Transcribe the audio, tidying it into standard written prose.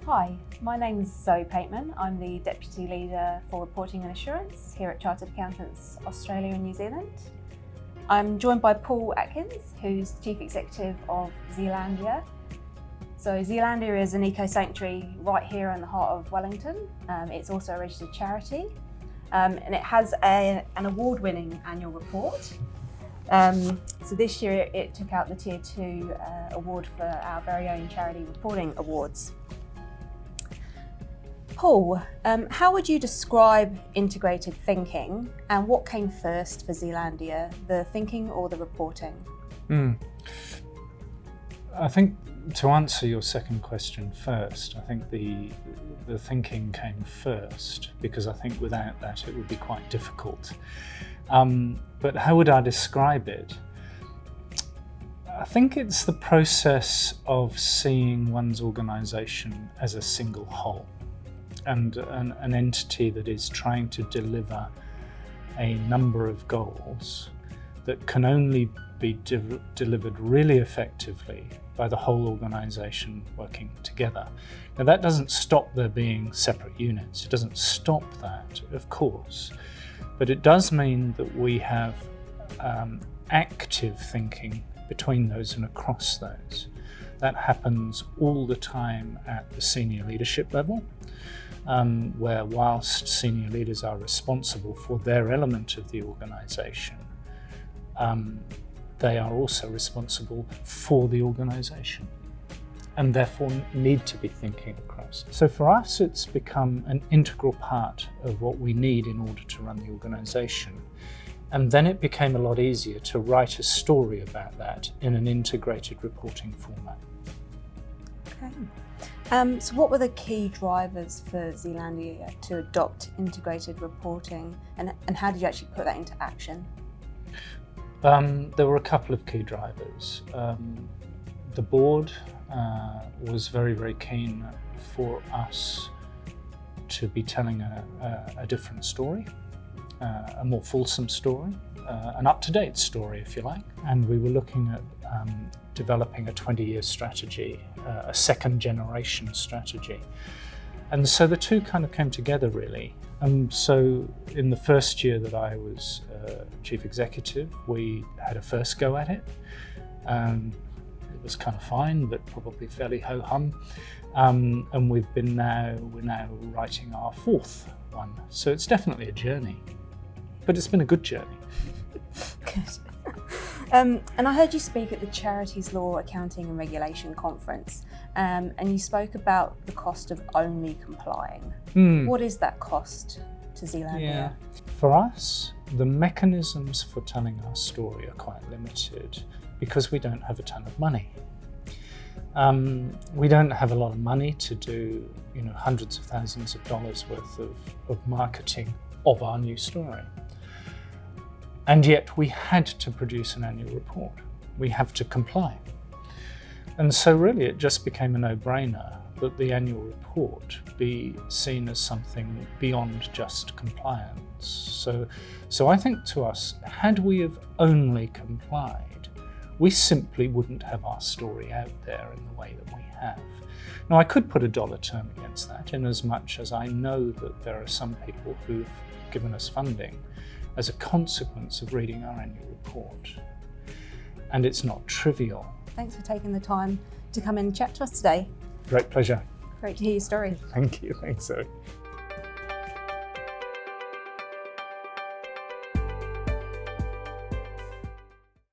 Hi, my name's Zoe Pateman. I'm the Deputy Leader for Reporting and Assurance here at Chartered Accountants Australia and New Zealand. I'm joined by Paul Atkins, who's Chief Executive of Zealandia. So Zealandia is an eco-sanctuary right here in the heart of Wellington. It's also a registered charity and it has an award-winning annual report. So this year it took out the Tier 2 award for our very own Charity Reporting Awards. Paul, how would you describe integrated thinking and what came first for Zealandia, the thinking or the reporting? I think to answer your second question first, I think the thinking came first because I think without that it would be quite difficult. But how would I describe it? I think it's the process of seeing one's organisation as a single whole and an entity that is trying to deliver a number of goals that can only be delivered really effectively by the whole organisation working together. Now that doesn't stop there being separate units, it doesn't stop that, of course, but it does mean that we have active thinking between those and across those. That happens all the time at the senior leadership level, where whilst senior leaders are responsible for their element of the organisation, they are also responsible for the organisation and therefore need to be thinking across. So for us, it's become an integral part of what we need in order to run the organisation. And then it became a lot easier to write a story about that in an integrated reporting format. Okay. So what were the key drivers for Zealandia to adopt integrated reporting and how did you actually put that into action? There were a couple of key drivers. The board was very, very keen for us to be telling a different story, a more fulsome story, an up-to-date story, if you like. And we were looking at developing a 20-year strategy, a second-generation strategy. And so the two kind of came together, really. So in the first year that I was Chief Executive, we had a first go at it. It was kind of fine, but probably fairly ho-hum. And we're now writing our fourth one. So it's definitely a journey, but it's been a good journey. Good. And I heard you speak at the Charities Law, Accounting and Regulation Conference, and you spoke about the cost of only complying. What is that cost to Zealandia? Yeah. For us, the mechanisms for telling our story are quite limited because we don't have a ton of money. We don't have a lot of money to do, hundreds of thousands of dollars worth of marketing of our new story. And yet we had to produce an annual report. We have to comply. And so really it just became a no-brainer that the annual report be seen as something beyond just compliance. So I think to us, had we have only complied, we simply wouldn't have our story out there in the way that we have. Now I could put a dollar term against that in as much as I know that there are some people who've given us funding as a consequence of reading our annual report. And it's not trivial. Thanks for taking the time to come in and chat to us today. Great pleasure. Great to hear your story. Thank you. Thanks, Zoe.